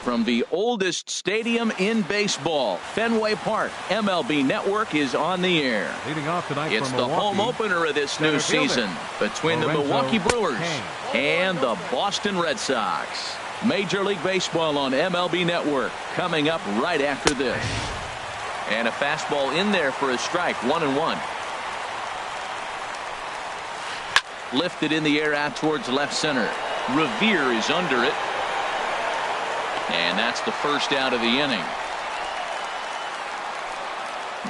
from the oldest stadium in baseball, Fenway Park. MLB Network is on the air. Leading off tonight it's for the Milwaukee, home opener of this new season between the Milwaukee Brewers and the Boston Red Sox. Major League Baseball on MLB Network coming up right after this. And a fastball in there for a strike, 1-1. Lifted in the air out towards left center. Revere is under it. And that's the first out of the inning.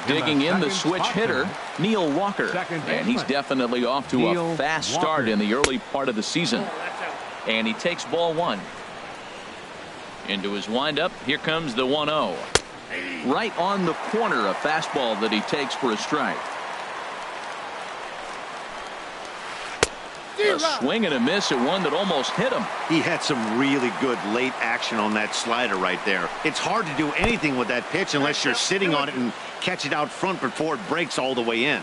Digging in the switch hitter, Neil Walker. And he's definitely off to a fast start in the early part of the season. And he takes ball one. Into his windup, here comes the 1-0. Right on the corner, a fastball that he takes for a strike. A swing and a miss at one that almost hit him. He had some really good late action on that slider right there. It's hard to do anything with that pitch unless you're sitting on it and catch it out front before it breaks all the way in.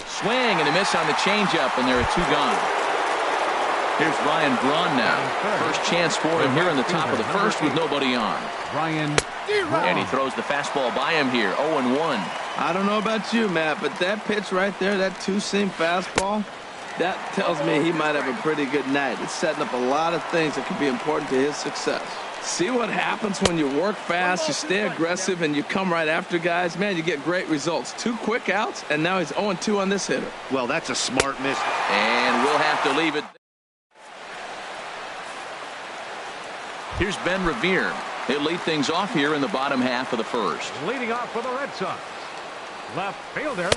Swing and a miss on the changeup, and there are two gone. Here's Ryan Braun now. First chance for him here in the top of the first with nobody on. And he throws the fastball by him here, 0-1. I don't know about you, Matt, but that pitch right there, that two-seam fastball, that tells me he might have a pretty good night. It's setting up a lot of things that could be important to his success. See what happens when you work fast, you stay aggressive, and you come right after guys? Man, you get great results. 2 quick outs, and now he's 0-2 on this hitter. Well, that's a smart miss. And we'll have to leave it. Here's Ben Revere. He'll lead things off here in the bottom half of the first. Leading off for the Red Sox, left fielder.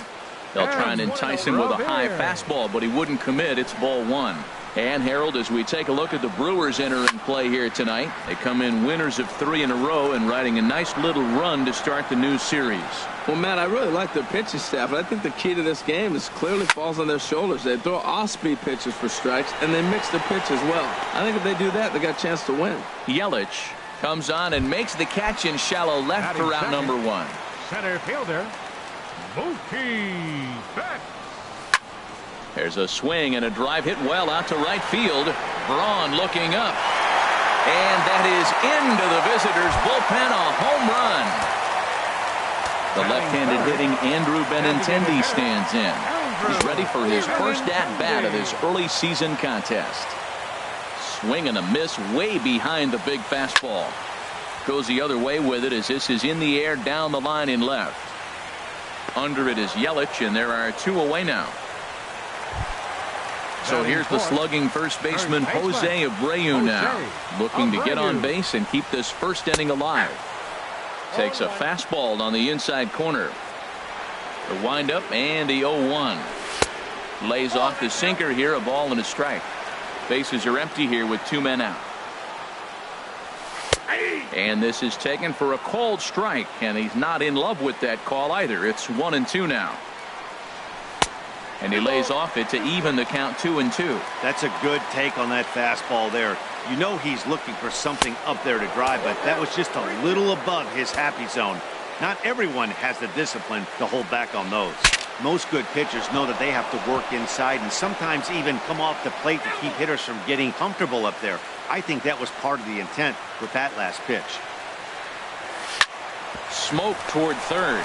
They'll try and entice him with a high fastball, but he wouldn't commit. It's ball one. And Harold, as we take a look at the Brewers entering play here tonight, they come in winners of 3 in a row and riding a nice little run to start the new series. Well, Matt, I really like their pitching staff, but I think the key to this game is clearly falls on their shoulders. They throw off-speed pitches for strikes, and they mix the pitch as well. I think if they do that, they got a chance to win. Yelich comes on and makes the catch in shallow left for out number 1. Center fielder, Mookie Betts. There's a swing and a drive hit well out to right field. Braun looking up. And that is into the visitors' bullpen, a home run. The left-handed hitting Andrew Benintendi stands in. He's ready for his first at-bat of this early season contest. Swing and a miss way behind the big fastball. Goes the other way with it as this is in the air down the line in left. Under it is Yelich, and there are 2 away now. So here's the slugging first baseman Jose Abreu now, looking to get on base and keep this first inning alive. Takes a fastball on the inside corner. The windup and the 0-1. Lays off the sinker here, a ball and a strike. Bases are empty here with 2 men out. And this is taken for a called strike, and he's not in love with that call either. It's 1-2 now. And he lays off it to even the count 2-2. That's a good take on that fastball there. You know he's looking for something up there to drive, but that was just a little above his happy zone. Not everyone has the discipline to hold back on those. Most good pitchers know that they have to work inside and sometimes even come off the plate to keep hitters from getting comfortable up there. I think that was part of the intent with that last pitch. Smoke toward third.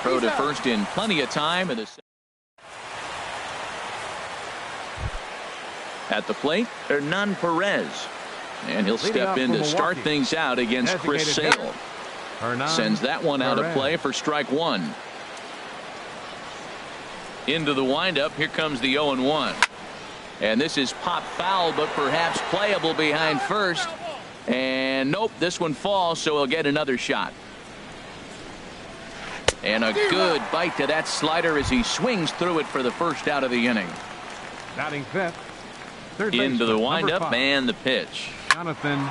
Throw to first in plenty of time. And at the plate, Hernan Perez. And he'll step in to start things out against Chris Sale. Sends that one out of play for strike 1. Into the windup. Here comes the 0-1. And this is pop foul, but perhaps playable behind first. And nope, this one falls, so he'll get another shot. And a good bite to that slider as he swings through it for the first out of the inning. Batting fifth. Into the windup and the pitch.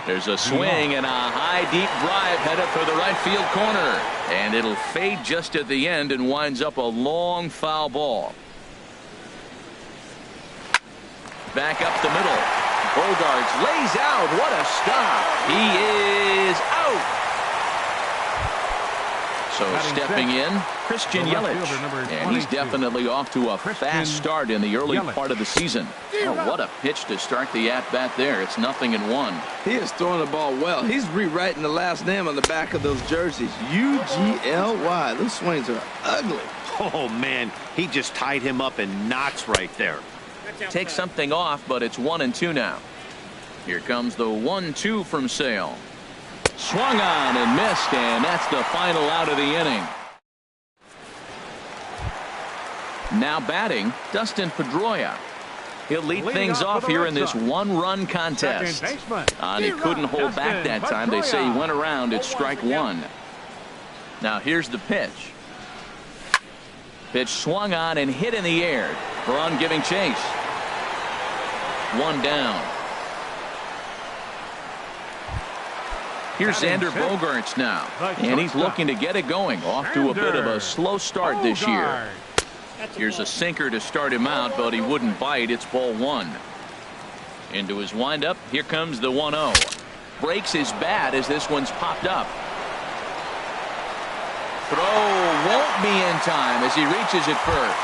There's a swing and a high deep drive headed for the right field corner. And it'll fade just at the end and winds up a long foul ball. Back up the middle. Bogarts lays out. What a stop. He is out. So stepping in Christian The left Yelich. fielder, number And he's 22. definitely off to a Christian fast start in the early Yelich. part of the season. Oh, what a pitch to start the at-bat there. It's 0-1. He is throwing the ball well. He's rewriting the last name on the back of those jerseys. U-G-L-Y. Those swings are ugly. Oh, man, he just tied him up in knots right there. Take something off, but it's 1-2 now. Here comes the 1-2 from Sale. Swung on and missed, and that's the final out of the inning. Now batting, Dustin Pedroia. He'll lead things off here in this one-run contest. And he couldn't hold back that time. They say he went around at strike one. Now here's the pitch. Pitch swung on and hit in the air. Braun giving chase. One down. Here's Xander Bogaerts now, and he's looking to get it going. Off to a bit of a slow start this year. Here's a sinker to start him out, but he wouldn't bite. It's ball one. Into his windup. Here comes the 1-0. Breaks his bat as this one's popped up. Throw won't be in time as he reaches it first.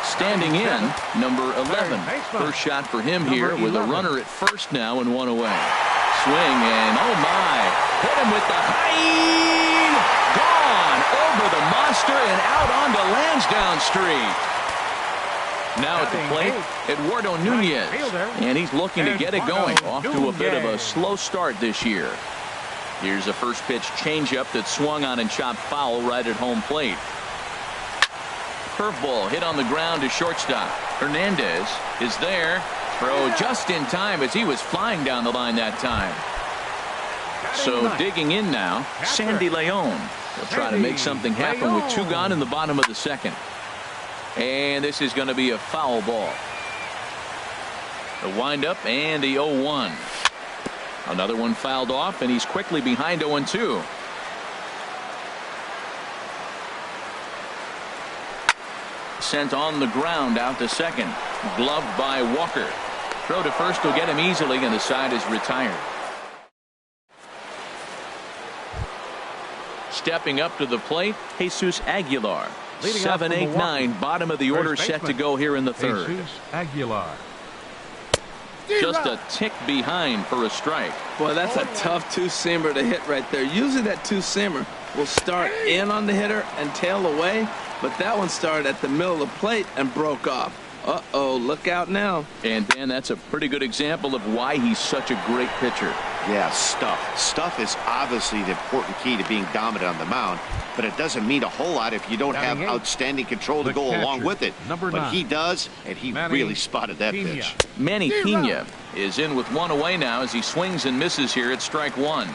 Standing in, number 11. First shot for him here with a runner at first now and one away. Swing and oh my, hit him with the high, gone over the monster and out onto Lansdowne Street. Now at the plate, Eduardo Nunez, and he's looking to get it going. Off to a bit of a slow start this year. Here's a first pitch changeup that swung on and chopped foul right at home plate. Curveball hit on the ground to shortstop. Hernandez is there. Throw just in time as he was flying down the line that time. So digging in now, Sandy Leon. He'll try to make something happen with two gone in the bottom of the second. And this is going to be a foul ball. The windup and the 0-1. Another one fouled off, and he's quickly behind 0-2. Sent on the ground out to second. Gloved by Walker. Throw to first will get him easily, and the side is retired. Stepping up to the plate, Jesus Aguilar. 7, 8, 9, bottom of the order set to go here in the third. Jesus Aguilar. Just a tick behind for a strike. Boy, that's a tough two-seamer to hit right there. Usually that two-seamer will start in on the hitter and tail away, but that one started at the middle of the plate and broke off. Uh-oh, look out now. And Dan, that's a pretty good example of why he's such a great pitcher. Yeah, stuff. Stuff is obviously the important key to being dominant on the mound, but it doesn't mean a whole lot if you don't have outstanding control to go along with it. But he does, and he really spotted that pitch. Manny Pena is in with one away now as he swings and misses here at strike one.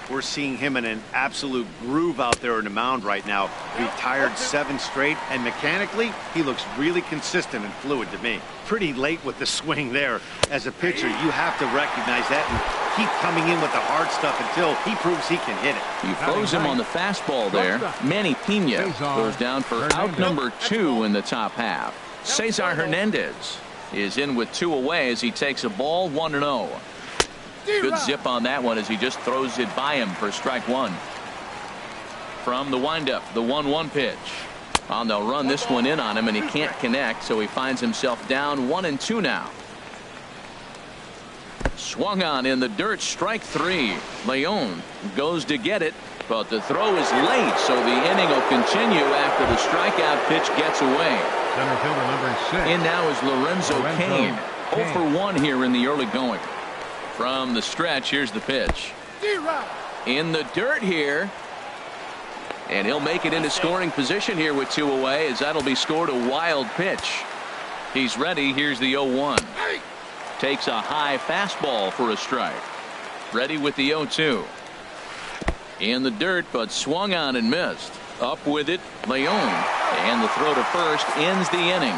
We're seeing him in an absolute groove out there in the mound right now. Retired 7 straight, and mechanically, he looks really consistent and fluid to me. Pretty late with the swing there. As a pitcher, you have to recognize that and keep coming in with the hard stuff until he proves he can hit it. He throws him on the fastball there. Manny Pena goes down for out number 2 in the top half. Cesar Hernandez is in with 2 away as he takes a ball 1-0. Good zip on that one as he just throws it by him for strike one. From the windup, the 1-1 pitch. Well, they'll run this one in on him, and he can't connect, so he finds himself down 1-2 now. Swung on in the dirt, strike 3. Leon goes to get it, but the throw is late, so the inning will continue after the strikeout pitch gets away. Center fielder number 6. In now is Lorenzo Cain. 0 for 1 here in the early going. From the stretch, here's the pitch. In the dirt here. And he'll make it into scoring position here with 2 away, as that'll be scored a wild pitch. He's ready. Here's the 0-1. Takes a high fastball for a strike. Ready with the 0-2. In the dirt, but swung on and missed. Up with it, Leon. And the throw to first ends the inning.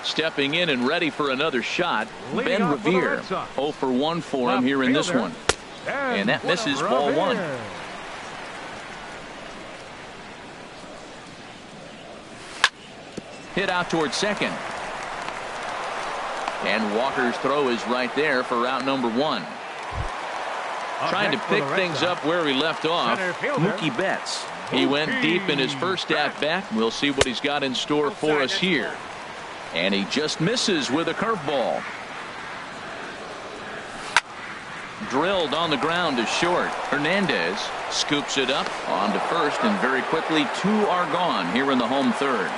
Stepping in and ready for another shot, Ben Revere. 0 for 1 for him here in this one. And that misses ball 1. Hit out towards second. And Walker's throw is right there for out number 1. Trying to pick things up where he left off, Mookie Betts. He went deep in his first at-bat. We'll see what he's got in store for us here. And he just misses with a curveball. Drilled on the ground to short. Hernandez scoops it up on to first, and very quickly 2 are gone here in the home third.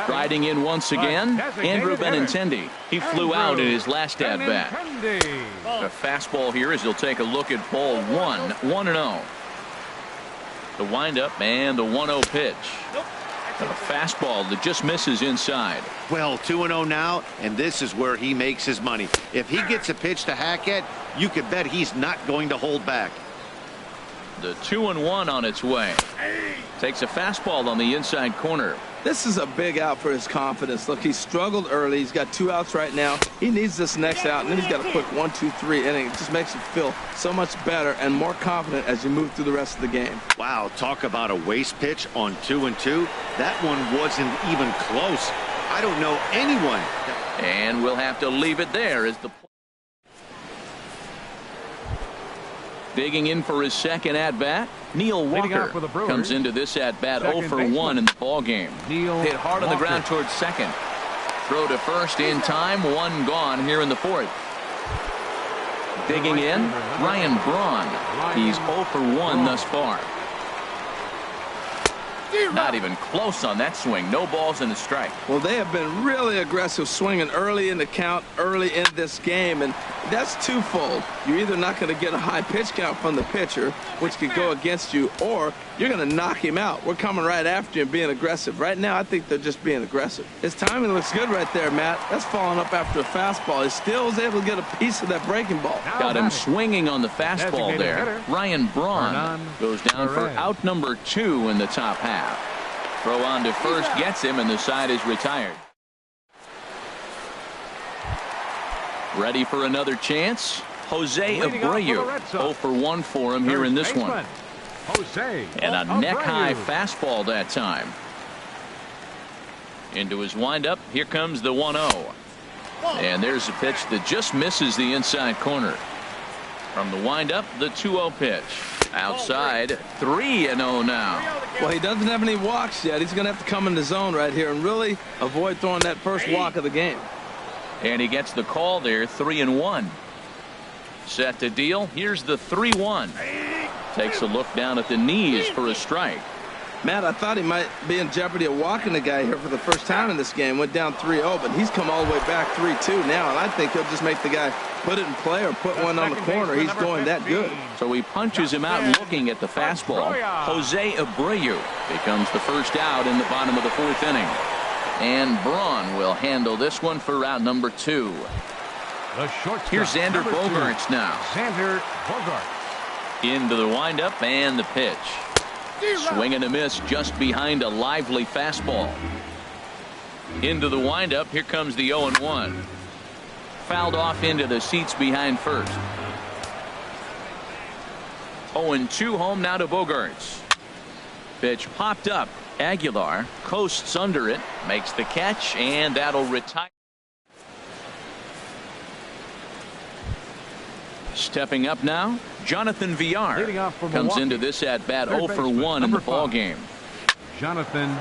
Striding in once again, Andrew Benintendi. He flew out in his last at-bat. A fastball here as he'll take a look at ball 1, 1-0. The windup and the 1-0 pitch. A fastball that just misses inside. Well, 2-0 now, and this is where he makes his money. If he gets a pitch to hack at, you could bet he's not going to hold back. The 2-1 on its way. Takes a fastball on the inside corner. This is a big out for his confidence. Look, he struggled early. He's got 2 outs right now. He needs this next out, and then he's got a quick 1, 2, 3 inning. It just makes him feel so much better and more confident as you move through the rest of the game. Wow, talk about a waste pitch on 2-2. That one wasn't even close. I don't know anyone. And we'll have to leave it there as the digging in for his second at-bat. Neil Walker comes into this at-bat 0 for 1 in the ball game. Hit hard on the ground towards second. Throw to first in time. 1 gone here in the fourth. Digging in, Ryan Braun. He's 0 for 1 thus far. Not even close on that swing. No balls in the strike. Well, they have been really aggressive swinging early in the count, early in this game, and that's twofold. You're either not going to get a high pitch count from the pitcher, which could go against you, or you're going to knock him out. We're coming right after you and being aggressive. Right now, I think they're just being aggressive. His timing looks good right there, Matt. That's falling up after a fastball. He still was able to get a piece of that breaking ball. Got him swinging on the fastball there. Ryan Braun goes down for out number 2 in the top half. Throw on to first gets him, and the side is retired. Ready for another chance. Jose Abreu. 0 for 1 for him here in this one. And a neck-high fastball that time. Into his windup. Here comes the 1-0. And there's a pitch that just misses the inside corner. From the windup, the 2-0 pitch. Outside, 3-0 now. Well, he doesn't have any walks yet. He's going to have to come in the zone right here and really avoid throwing that first walk of the game. And he gets the call there, 3-1. Set to deal. Here's the 3-1. Takes a look down at the knees for a strike. Matt, I thought he might be in jeopardy of walking the guy here for the first time in this game. Went down 3-0, but he's come all the way back 3-2 now, and I think he'll just make the guy put it in play or put one on the corner. He's doing that good. So he punches him out looking at the fastball. Jose Abreu becomes the first out in the bottom of the 4th inning. And Braun will handle this one for out number 2. Here's Xander Bogaerts now. Xander Bogaerts. Into the windup and the pitch. Swing and a miss just behind a lively fastball. Into the windup. Here comes the 0-1. Fouled off into the seats behind first. 0-2 home now to Bogaerts. Pitch popped up. Aguilar coasts under it, makes the catch, and that'll retire. Stepping up now, Jonathan Villar comes into this at bat 0 for 1 in the ball game. Jonathan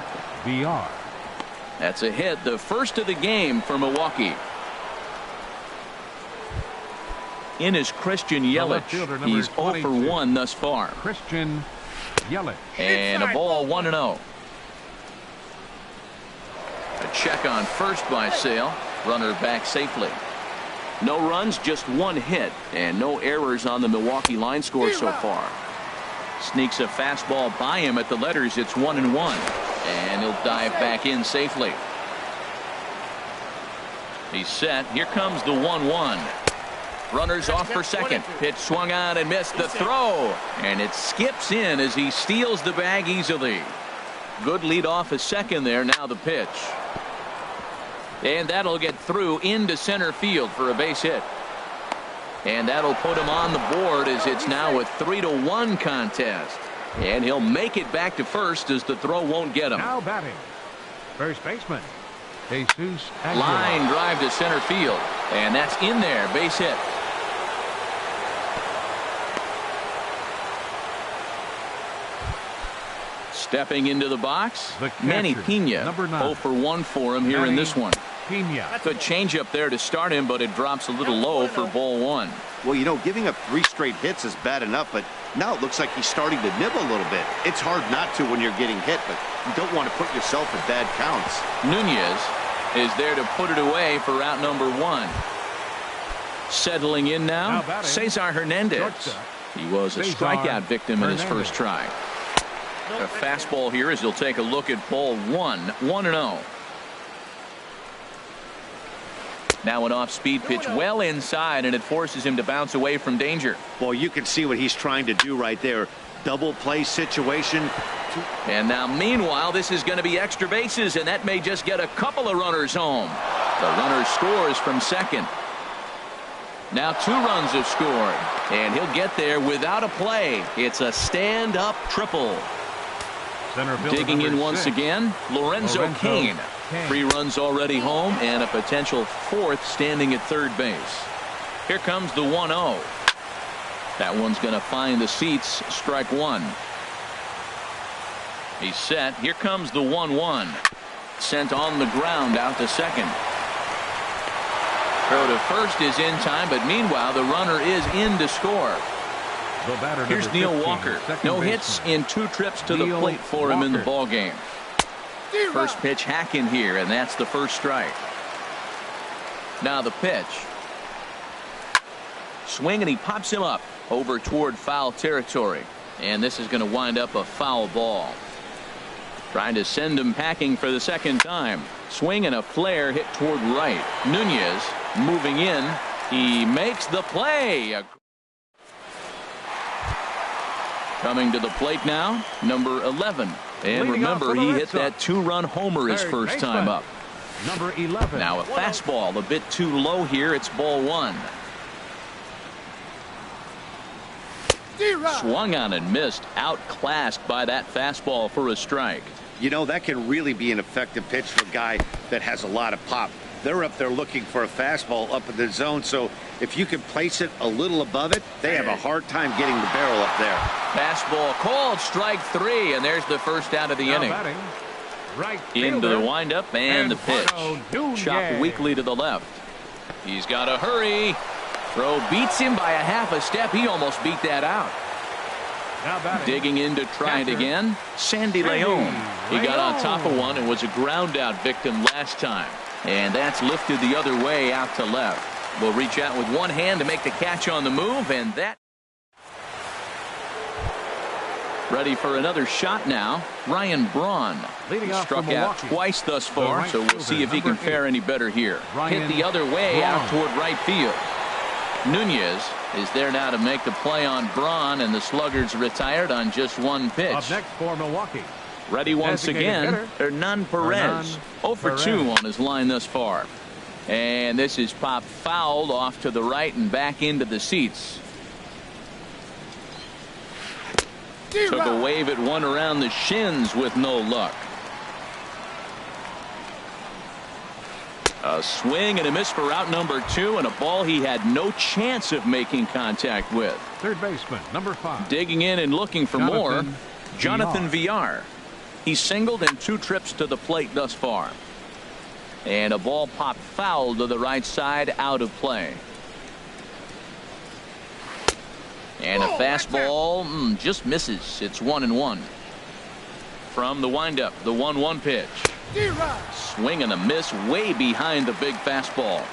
Villar. That's a hit, the first of the game for Milwaukee. In is Christian Yelich. He's 0 for 1 thus far. Christian Yelich. And a ball, 1-0. A check on first by Sale. Runner back safely. No runs, just 1 hit, and no errors on the Milwaukee line score so far. Sneaks a fastball by him at the letters. It's 1-1, and he'll dive back in safely. He's set. Here comes the 1-1. Runners off for second. Pitch swung on and missed the throw, and it skips in as he steals the bag easily. Good lead off a second there. Now the pitch. And that'll get through into center field for a base hit. And that'll put him on the board as it's now a 3-1 contest. And he'll make it back to first as the throw won't get him. Now batting, first baseman, Jesus Aguilar. Line drive to center field. And that's in there. Base hit. Stepping into the box, The Manny catcher, Pena. number 9. 0 for 1 for him here in Manny this one. Pena. Good changeup there to start him, but it drops a little low for ball 1. Well, you know, giving up 3 straight hits is bad enough, but now it looks like he's starting to nibble a little bit. It's hard not to when you're getting hit, but you don't want to put yourself in bad counts. Nunez is there to put it away for out number 1. Settling in now, Cesar Hernandez. Shortstop. He was a Cesar strikeout victim in his Hernandez. first try. A fastball here as he'll take a look at ball 1, 1-0. Now an off-speed pitch well inside, and it forces him to bounce away from danger. Well, you can see what he's trying to do right there. Double play situation. And now, meanwhile, this is going to be extra bases, and that may just get a couple of runners home. The runner scores from second. Now 2 runs have scored, and he'll get there without a play. It's a stand-up triple. Center fielder Digging in number once 6. again, Lorenzo Cain. Cain. 3 runs already home, and a potential 4th standing at third base. Here comes the 1-0. That one's going to find the seats. Strike 1. He's set. Here comes the 1-1. Sent on the ground out to second. Throw to first is in time, but meanwhile the runner is in to score. The batter, Here's number Neil 15, Walker. second No baseman. hits in 2 trips to the Neil plate for him in the Walker. ball game. First pitch hack in here, and that's the first strike. Now the pitch. Swing, and he pops him up over toward foul territory. And this is going to wind up a foul ball. Trying to send him packing for the second time. Swing and a flare hit toward right. Nunez moving in. He makes the play. Coming to the plate now, number 11. And Leading off remember, for the he Red hit that Sox. 2-run homer his Third first time baseman, up. Number 11. Now a fastball a bit too low here. It's ball 1. Swung on and missed. Outclassed by that fastball for a strike. You know, that can really be an effective pitch for a guy that has a lot of pop. They're up there looking for a fastball up in the zone, so if you can place it a little above it, they have a hard time getting the barrel up there. Fastball called, strike 3, and there's the first out of the Now inning. batting, right Into the fielder, windup and the pitch. Eduardo Nunez. Chopped weakly to the left. He's got to hurry. Throw beats him by a half a step. He almost beat that out. Now batting, Digging in to try it catcher, again. Sandy Leon. He got on top of one and was a ground out victim last time. And that's lifted the other way out to left. Will reach out with one hand to make the catch on the move, and that. Ready for another shot now. Ryan Braun. Leading off Struck for out Milwaukee. twice thus The far, right so we'll fielder, see if he can number fare 8. any better here. Ryan Hit the other way out Braun. toward right field. Nunez is there now to make the play on Braun, and the Sluggers retired on just one pitch. Up next for Milwaukee. Ready once Designated again, hitter, Hernan Perez. Hernan 0 for 2 Perez. on his line thus far. And this is popped fouled off to the right and back into the seats. Took a wave at one around the shins with no luck. A swing and a miss for out number 2, and a ball he had no chance of making contact with. Third baseman, number 5. Digging in and looking for more, Jonathan Villar. He singled in 2 trips to the plate thus far. And a ball popped foul to the right side, out of play. And a fastball just misses. It's 1-1. From the windup, the 1-1 pitch. Swing and a miss way behind the big fastball.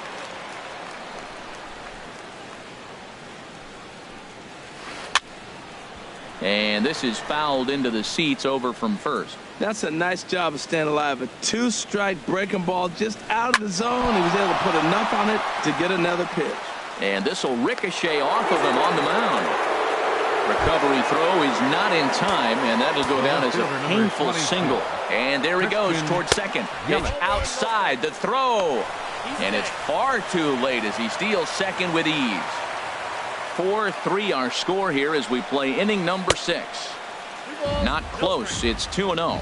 And this is fouled into the seats over from first. That's a nice job of staying alive. A 2-strike breaking ball just out of the zone. He was able to put enough on it to get another pitch. And this will ricochet off of him on the mound. Recovery throw is not in time, and that'll go down as a painful single. And there he goes towards second. Pitch outside the throw. And it's far too late as he steals second with ease. 4-3 our score here as we play inning number 6. Not close. It's 2-0.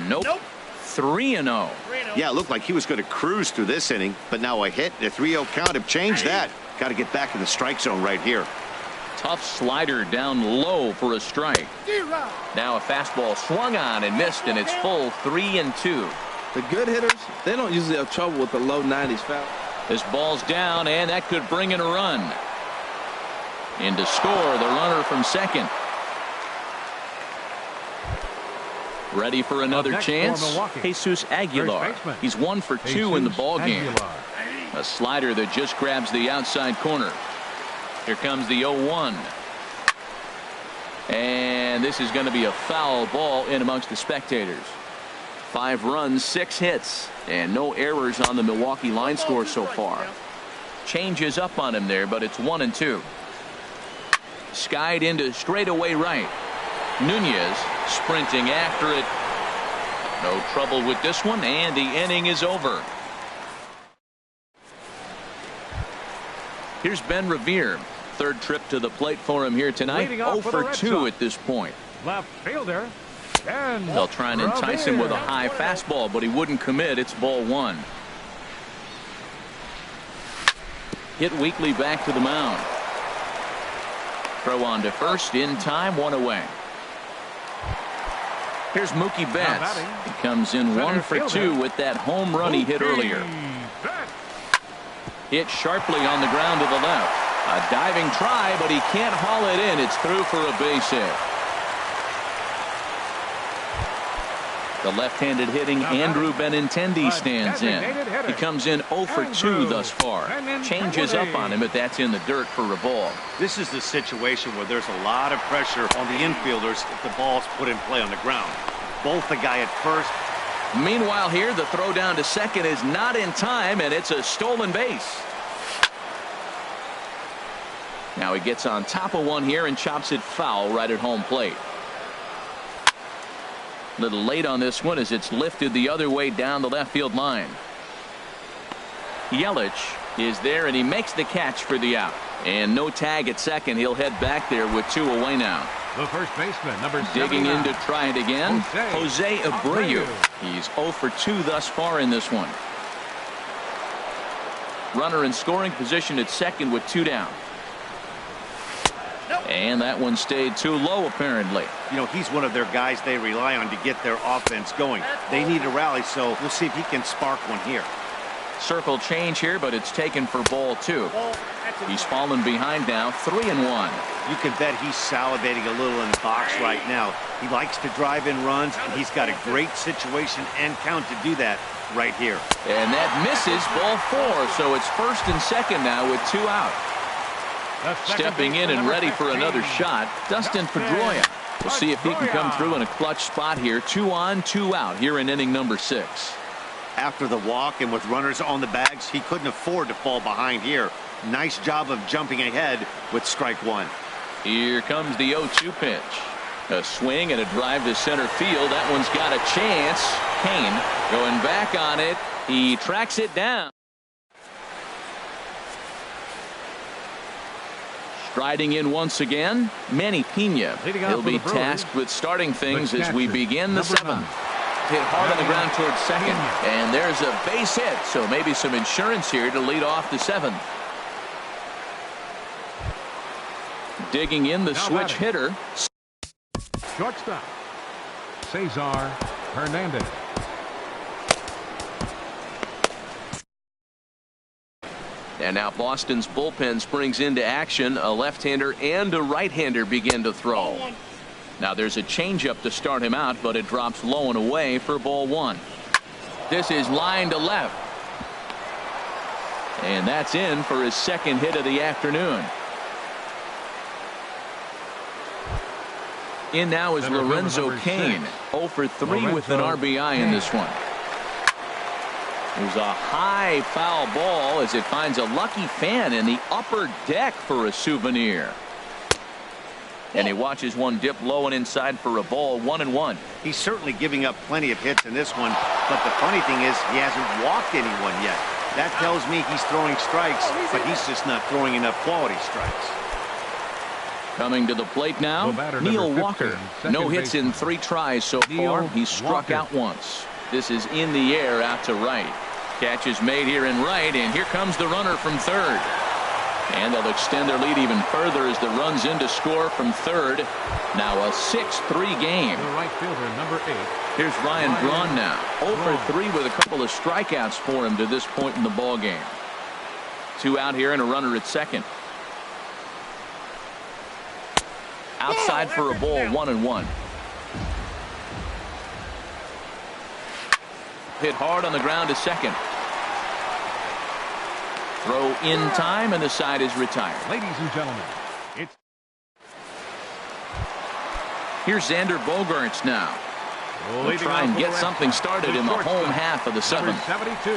Nope. 3-0. Yeah, it looked like he was going to cruise through this inning, but now a hit and a 3-0 count have changed that. Got to get back in the strike zone right here. tough slider down low for a strike. Now a fastball swung on and missed, and it's full 3-2. The good hitters, they don't usually have trouble with the low 90s foul. This ball's down, and that could bring in a run. In to score, the runner from second. Ready for another chance. Jesus Aguilar. He's 1 for 2 in the ball game. A slider that just grabs the outside corner. Here comes the 0-1. And this is going to be a foul ball in amongst the spectators. 5 runs, 6 hits, and no errors on the Milwaukee line score so far. Changes up on him there, but it's 1-2. Skied into straightaway right. Nunez sprinting after it. No trouble with this one, and the inning is over. Here's Ben Revere. Third trip to the plate for him here tonight. 0 for 2 at this point. Left fielder. They'll try and entice him with a high fastball, but he wouldn't commit. It's ball 1. Hit weakly back to the mound. Throw on to first in time, 1 away. Here's Mookie Betts. He comes in 1 for 2 with that home run he hit earlier. Hit sharply on the ground to the left. A diving try, but he can't haul it in. It's through for a base hit. The left-handed hitting Andrew Benintendi stands in. He comes in 0 for 2 thus far. Changes up on him, but that's in the dirt for a ball. This is the situation where there's a lot of pressure on the infielders if the ball's put in play on the ground. Both the guy at first. Meanwhile here, the throw down to second is not in time, and it's a stolen base. Now he gets on top of one here and chops it foul right at home plate. A little late on this one as it's lifted the other way down the left field line. Yelich is there, and he makes the catch for the out. And no tag at second. He'll head back there with 2 away now. The first baseman, number 79. Digging in to try it again. Jose Abreu. He's 0 for 2 thus far in this one. Runner in scoring position at second with 2 down. And that one stayed too low, apparently. You know, he's one of their guys they rely on to get their offense going. They need a rally, so we'll see if he can spark one here. Circle change here, but it's taken for ball 2. He's fallen behind now, 3-1. You can bet he's salivating a little in the box right now. He likes to drive in runs, and he's got a great situation and count to do that right here. And that misses, ball 4, so it's first and second now with 2 out. Stepping in and ready for another shot, Dustin Pedroia. We'll see if he can come through in a clutch spot here. 2 on, 2 out here in inning number 6. After the walk and with runners on the bags, he couldn't afford to fall behind here. Nice job of jumping ahead with strike 1. Here comes the 0-2 pitch. A swing and a drive to center field. That one's got a chance. Kane going back on it. He tracks it down. Striding in once again, Manny Pena. He'll be tasked with starting things as we begin the 7th. Hit hard on the ground towards second, and there's a base hit, so maybe some insurance here to lead off the 7th. Digging in the switch hitter. Shortstop, Cesar Hernandez. And now Boston's bullpen springs into action. A left-hander and a right-hander begin to throw. Now there's a changeup to start him out, but it drops low and away for ball 1. This is line to left. And that's in for his second hit of the afternoon. In now is Lorenzo Cain. 0 for 3 with an RBI in this one. There's a high foul ball as it finds a lucky fan in the upper deck for a souvenir. And he watches one dip low and inside for a ball. 1-1. He's certainly giving up plenty of hits in this one, but the funny thing is he hasn't walked anyone yet. That tells me he's throwing strikes, but he's just not throwing enough quality strikes. Coming to the plate now, Neil Walker. No hits in 3 tries so far. He's struck out once. This is in the air out to right. Catch is made here in right, and here comes the runner from third. And they'll extend their lead even further as the runs in to score from third. Now a 6-3 game. The right fielder, number 8. Here's Ryan Braun now. 0 for 3 with a couple of strikeouts for him to this point in the ball game. 2 out here and a runner at second. Outside for a ball, 1-1. Hit hard on the ground to second. Throw in time, and the side is retired. Ladies and gentlemen, it's... Here's Xander Bogaerts now. We'll try and get something started in the home half of the 7th. 72.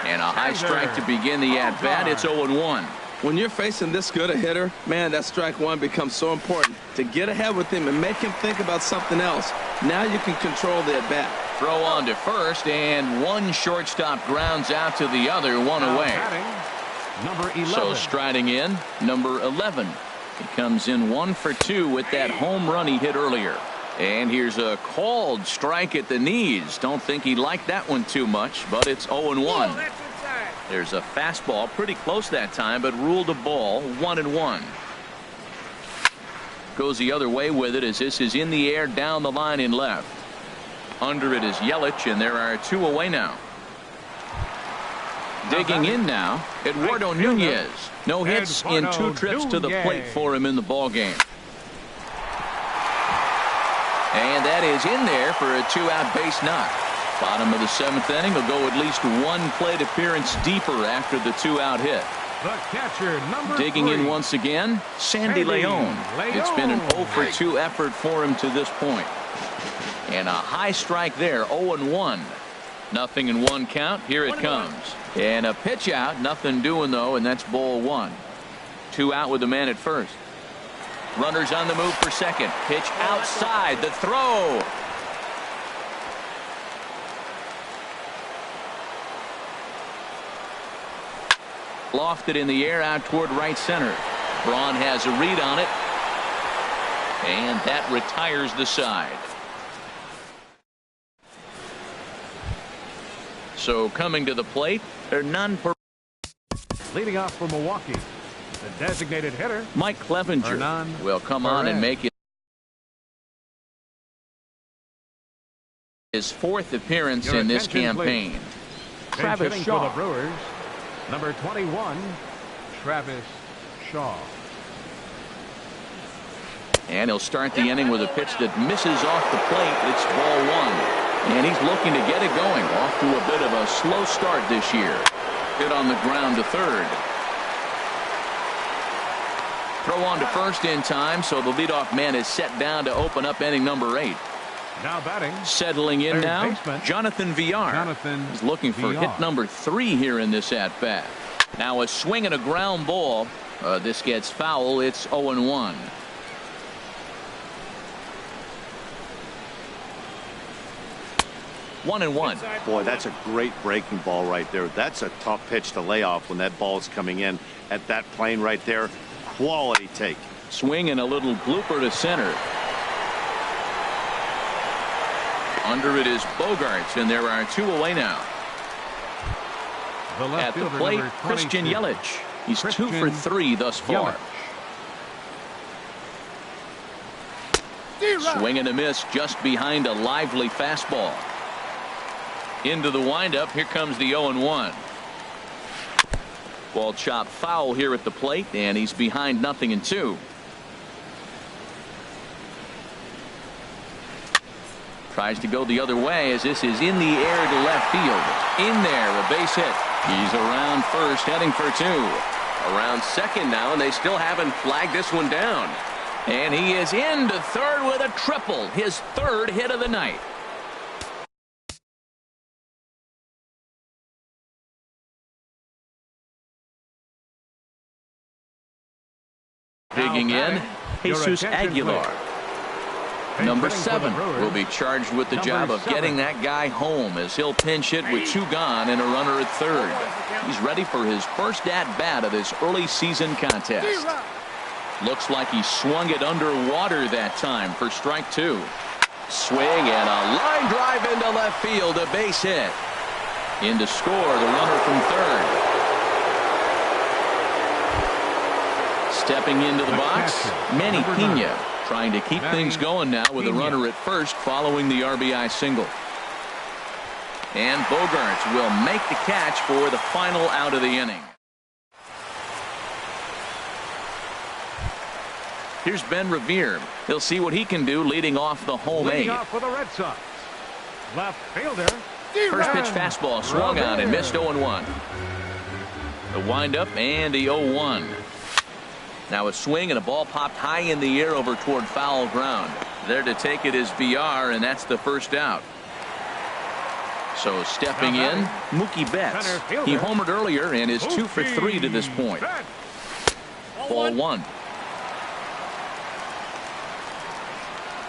And a high strike to begin the at-bat. It's 0-1. When you're facing this good a hitter, man, that strike one becomes so important. To get ahead with him and make him think about something else. Now you can control the at-bat. Throw on to first, and one shortstop grounds out to the other, one away. Number 11. So striding in, number 11. He comes in 1 for 2 with that home run he hit earlier. And here's a called strike at the knees. Don't think he liked that one too much, but it's 0-1. There's a fastball pretty close that time, but ruled a ball, 1-1. Goes the other way with it as this is in the air down the line in left. Under it is Yelich, and there are 2 away now. Digging in now, Eduardo Nunez. No hits in 2 trips to the plate for him in the ball game. And that is in there for a 2-out base knock. Bottom of the 7th inning will go at least 1 plate appearance deeper after the 2-out hit. The catcher, number Digging 3. in once again, Sandy Leon. It's been an 0 for 2 effort for him to this point. And a high strike there, 0-1. Nothing in 1 count. Here it comes. And a pitch out, nothing doing though, and that's ball 1. 2 out with the man at first. Runners on the move for second. Pitch outside. The throw. Lofted in the air out toward right center. Braun has a read on it. And that retires the side. So coming to the plate, they're none per. Leading off for Milwaukee, the designated hitter, Mike Clevenger will come on and make it his 4th appearance in this campaign. Travis Shaw. For the Brewers, number 21, Travis Shaw. And he'll start the inning with a pitch that misses off the plate. It's ball 1. And he's looking to get it going. Off to a bit of a slow start this year. Hit on the ground to third. Throw on to first in time, so the leadoff man is set down to open up inning number 8. Now batting. Settling in now, baseman, Jonathan Villar. He's looking for hit number 3 here in this at-bat. Now a swing and a ground ball. This gets foul. It's 0-1. One and one. Boy, that's a great breaking ball right there. That's a tough pitch to lay off when that ball's coming in at that plane right there. Quality take. Swing and a little blooper to center. Under it is Bogaerts, and there are 2 away now. At the plate, Christian Yelich. He's 2 for 3 thus far. Swing and a miss just behind a lively fastball. Into the windup. Here comes the 0-1. Ball chopped foul here at the plate, and he's behind 0-2. Tries to go the other way as this is in the air to left field. In there, a base hit. He's around first, heading for 2. Around second now, and they still haven't flagged this one down. And he is into third with a triple, his 3rd hit of the night. Digging in, Jesus Aguilar. Number 7 will be charged with the job of getting that guy home as he'll pinch hit with 2 gone and a runner at third. He's ready for his first at-bat of this early season contest. Looks like he swung it underwater that time for strike 2. Swing and a line drive into left field, a base hit. In to score, the runner from third. Stepping into the box, Manny Pena, trying to keep things going now with a runner at first following the RBI single. And Bogaerts will make the catch for the final out of the inning. Here's Ben Revere. He'll see what he can do leading off the home eight. For the Red Sox. Left fielder. First pitch fastball swung on and missed 0-1. The windup and the 0-1. Now a swing and a ball popped high in the air over toward foul ground. There to take it is VR, and that's the first out. So stepping in, Mookie Betts. He homered earlier and is 2 for 3 to this point. Ball 1.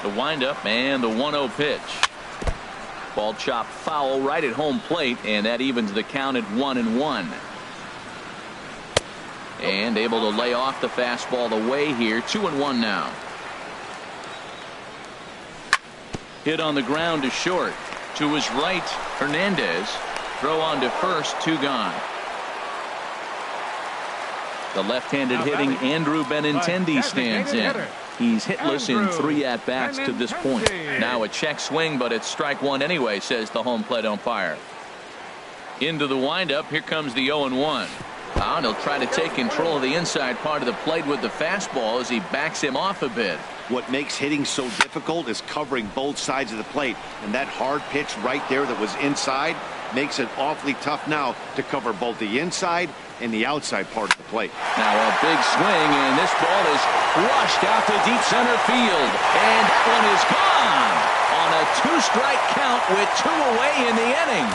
The windup and the 1-0 pitch. Ball chopped foul right at home plate, and that evens the count at 1-1. And able to lay off the fastball away here. 2-1 now. Hit on the ground to short. To his right, Hernandez. Throw on to first, 2 gone. The left-handed hitting Andrew Benintendi stands in. He's hitless in 3 at-bats to this point. Now a check swing, but it's strike 1 anyway, says the home plate umpire. Into the windup. Here comes the 0-1. And he'll try to take control of the inside part of the plate with the fastball as he backs him off a bit. What makes hitting so difficult is covering both sides of the plate. And that hard pitch right there that was inside makes it awfully tough now to cover both the inside and the outside part of the plate. Now a big swing, and this ball is flushed out to deep center field. And that one is gone on a 2-strike count with 2 away in the inning.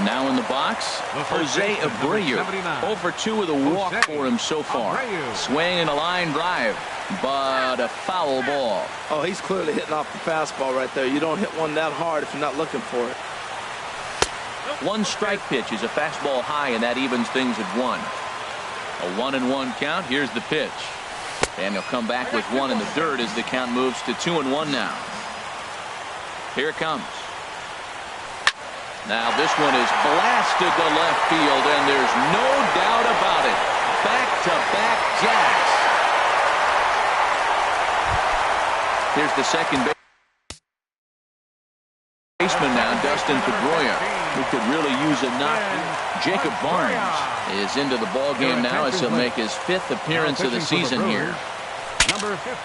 Now in the box, Jose Abreu. 0 for 2 with a walk for him so far. Swing and a line drive, but a foul ball. Oh, he's clearly hitting off the fastball right there. You don't hit one that hard if you're not looking for it. 1 strike pitch is a fastball high, and that evens things at 1. A 1-1 count. Here's the pitch. And he'll come back with 1 in the dirt as the count moves to 2-1 now. Here it comes. Now this one is blasted to left field, and there's no doubt about it. Back-to-back jacks. Here's the second baseman now, Dustin Pedroia, who could really use a knock. Jacob Barnes is into the ballgame now as he'll make his 5th appearance of the season here.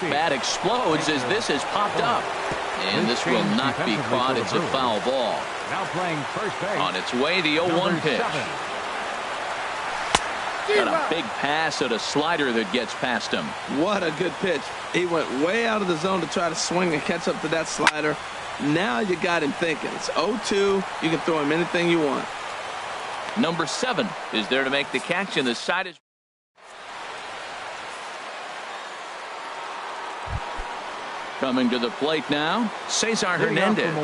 Bat explodes as this has popped up. And this will not be caught. It's a foul ball. Now playing first base. On its way, the 0-1 pitch. Got a big pass at a slider that gets past him. What a good pitch. He went way out of the zone to try to swing and catch up to that slider. Now you got him thinking. It's 0-2. You can throw him anything you want. Number 7 is there to make the catch, and the side is. Coming to the plate now, Cesar Hernandez.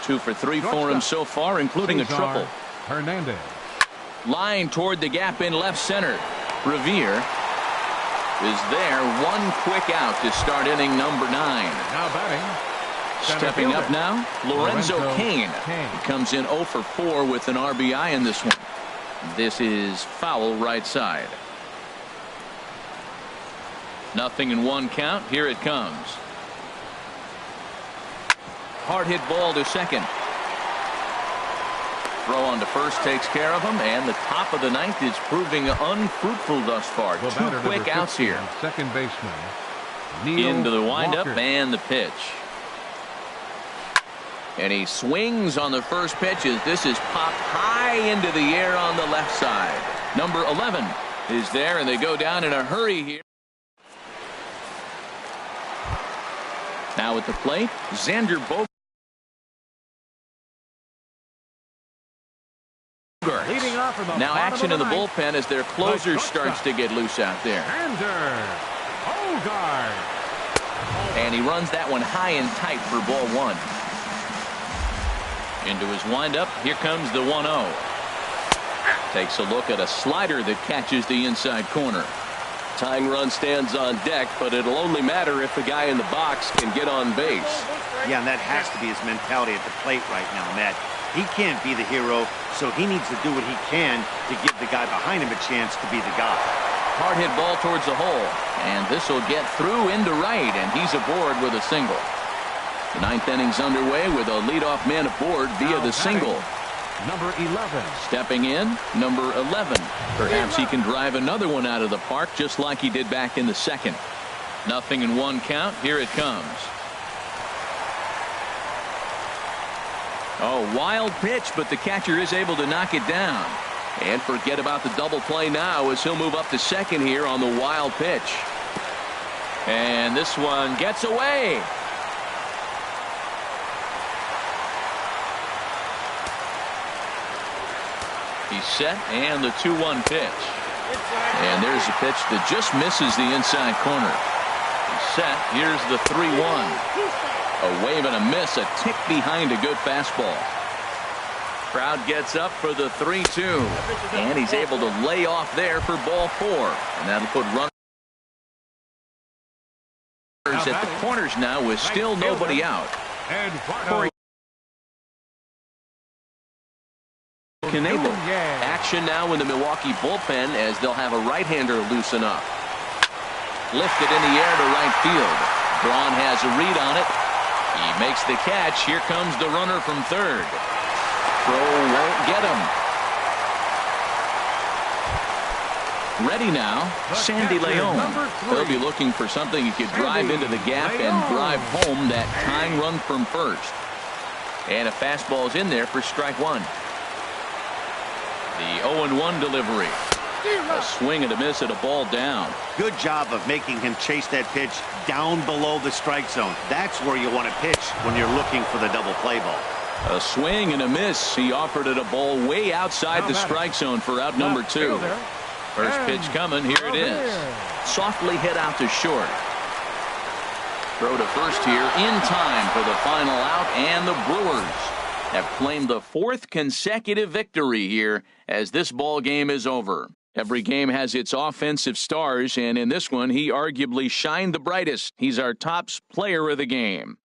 2 for 3 for him so far, including a triple. Hernandez. Line toward the gap in left center. Revere is there. 1 quick out to start inning number 9. Now batting. Stepping up now, Lorenzo Cain. He comes in 0 for 4 with an RBI in this one. This is foul right side. 0-1 count. Here it comes. Hard hit ball to second. Throw on to first takes care of him, and the top of the 9th is proving unfruitful thus far. 2 quick outs here. Second baseman. Into the windup and the pitch. And he swings on the first pitch as this is popped high into the air on the left side. Number 11 is there, and they go down in a hurry here. Now at the plate, Xander Bogaerts. Now action in the bullpen as their closer starts to get loose out there. And he runs that one high and tight for ball 1. Into his windup. Here comes the 1-0. Takes a look at a slider that catches the inside corner. Tying run stands on deck, but it'll only matter if the guy in the box can get on base. Yeah, and that has to be his mentality at the plate right now, Matt. He can't be the hero, so he needs to do what he can to give the guy behind him a chance to be the guy. Hard hit ball towards the hole. And this will get through into right, and he's aboard with a single. The ninth inning's underway with a leadoff man aboard via the single. Number 11. Stepping in, number 11. Perhaps he can drive another one out of the park just like he did back in the second. 0-1 count. Here it comes. Oh, wild pitch, but the catcher is able to knock it down. And forget about the double play now as he'll move up to second here on the wild pitch. And this one gets away. He's set, and the 2-1 pitch. And there's a pitch that just misses the inside corner. He's set. Here's the 3-1. A wave and a miss, a tick behind a good fastball. Crowd gets up for the 3-2. And he's able to lay off there for ball 4. And that'll put runners at the corners now with still nobody out. Corey Knable. Action now in the Milwaukee bullpen as they'll have a right-hander loosen up. Lifted in the air to right field. Braun has a read on it. He makes the catch. Here comes the runner from third. Throw won't get him. Ready now, Sandy Leon. They'll be looking for something he could drive into the gap and drive home that tying run from first. And a fastball's in there for strike one. The 0-1 delivery. A swing and a miss at a ball down. Good job of making him chase that pitch down below the strike zone. That's where you want to pitch when you're looking for the double play ball. A swing and a miss. He offered it a ball way outside the strike zone for out number 2. First pitch coming. Here it is. Softly hit out to short. Throw to first here in time for the final out, and the Brewers have claimed the 4th consecutive victory here as this ball game is over. Every game has its offensive stars, and in this one, he arguably shined the brightest. He's our top player of the game.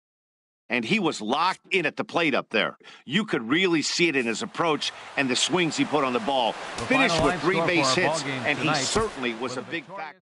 And he was locked in at the plate up there. You could really see it in his approach and the swings he put on the ball. Finished with 3 base hits, and he certainly was a big factor.